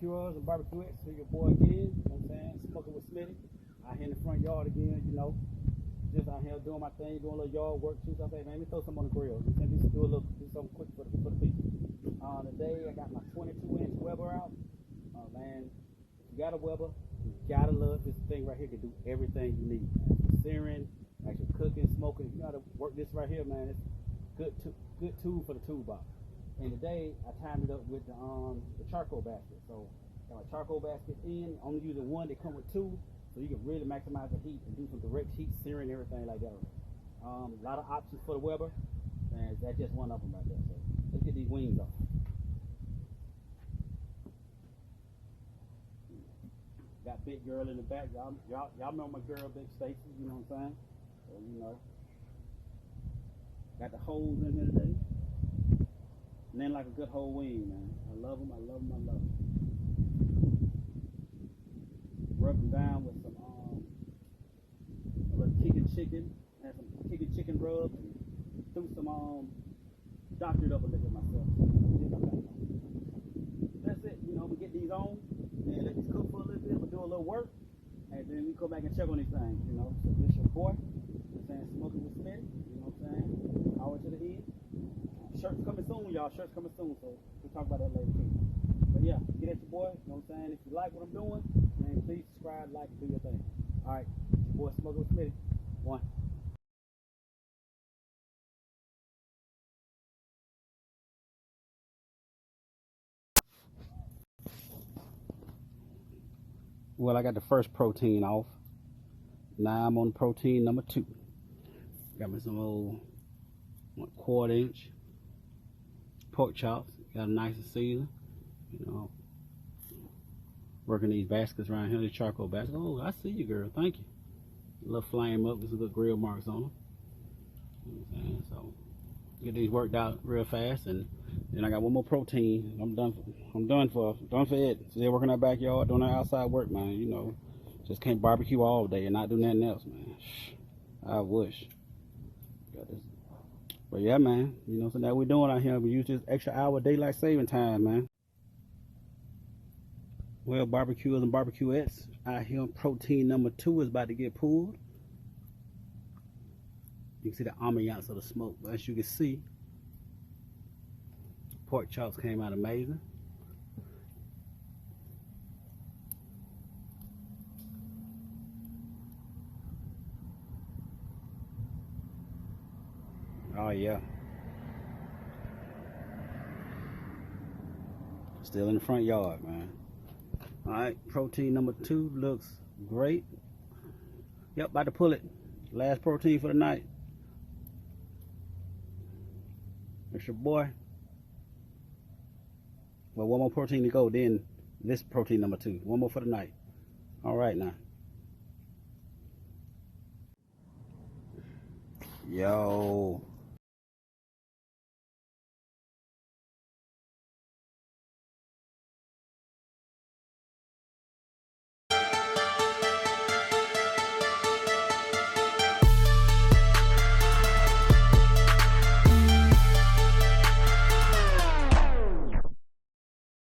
barbecuers and barbecuettes. Here your boy again, you know what I'm saying? Smoking with Smitty. Out here in the front yard again, you know. Just out here doing my thing, doing a little yard work too. So I say, man, let me throw something on the grill. Let me just do something quick for the people. Today I got my 22-inch Weber out. Man, if you got a Weber, you gotta love this thing right here. Can do everything you need. Searing, actually cooking, smoking. You gotta work this right here, man. It's good tool for the toolbox. And today I timed it up with the charcoal basket. So got my charcoal basket in, only using one. They come with two, so you can really maximize the heat and do some direct heat searing, everything like that. A lot of options for the Weber, and that's just one of them right there. So let's get these wings off. Got Big Girl in the back. Y'all remember my girl, Big Stacy, you know what I'm saying? So, you know. Got the holes in here today. And then like a good whole wing, man. I love them, I love them, I love them. Rub them down with some a little kicking chicken. Had some kicking chicken rub and threw some doctored up a little bit myself. That's it, you know, we get these on, then let these cook for a little bit, we do a little work, and then we go back and check on these things, you know. So this your boy, you know what I'm saying, Smoking with Smitty, you know what I'm saying, all the way to the end. Shirts coming soon, y'all, shirts coming soon, so we'll talk about that later too. But yeah, get at your boy, you know what I'm saying, if you like what I'm doing, man, please subscribe, like, do your thing. Alright, your boy Smoking with Smitty, one. Well, I got the first protein off. Now I'm on protein number 2. Got me some old 1/4 inch pork chops. Got a nice season. You know, working these baskets around here, the charcoal baskets. Oh, I see you, girl. Thank you. A little flame up with some good grill marks on them. You know what I'm saying? So get these worked out real fast, and then I got one more protein. I'm done for it. So they're working our backyard, doing our outside work, man. You know, just can't barbecue all day and not do nothing else, man. I wish. Got this. But yeah, man. You know, so that we're doing out here. We use this extra hour of daylight saving time, man. Well, barbecuers and barbecuettes, out here protein number 2 is about to get pulled. You can see the ambiance of the smoke, but as you can see, pork chops came out amazing. Oh yeah. Still in the front yard, man. Alright, protein number 2 looks great. Yep, about to pull it. Last protein for the night. It's your boy. Well, one more protein to go, then this protein number 2. One more for the night. Alright now. Yo.